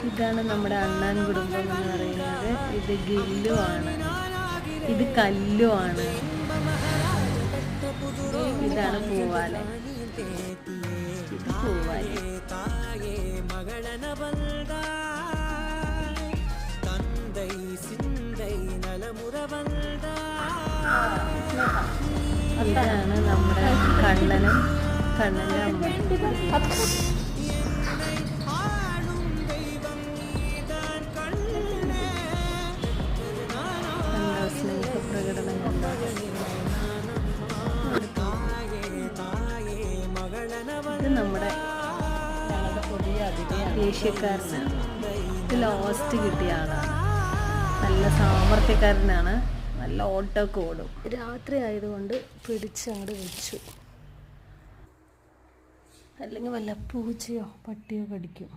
ഇതാണ് നമ്മുടെ അണ്ണാൻ കുടുംബം എന്ന് പറയുന്നത്. ഇത് ഗില്ലു ആണ്, ഇത് കല്ലു ആണ്, ഇതാണ് പൂവാല, ഇത് പൂവാലി. ഇതാണ് നമ്മുടെ കണ്ണനും കണ്ണൻ്റെ അമ്മ. സ്നേഹപ്രകടനം ഇത് നമ്മുടെ പുതിയ അതിഥിയാണ്, ഏഷ്യക്കാരനാണ്. ഇത് ലോസ്റ്റ് കിട്ടിയ ആളാണ്, നല്ല സാമർത്ഥ്യക്കാരനാണ്, നല്ല ഓട്ടമൊക്കെ ഓടും. രാത്രി ആയതുകൊണ്ട് പിടിച്ച് അങ്ങോട്ട് വെച്ചു, അല്ലെങ്കിൽ വല്ല പൂച്ചയോ പട്ടിയോ കടിക്കും.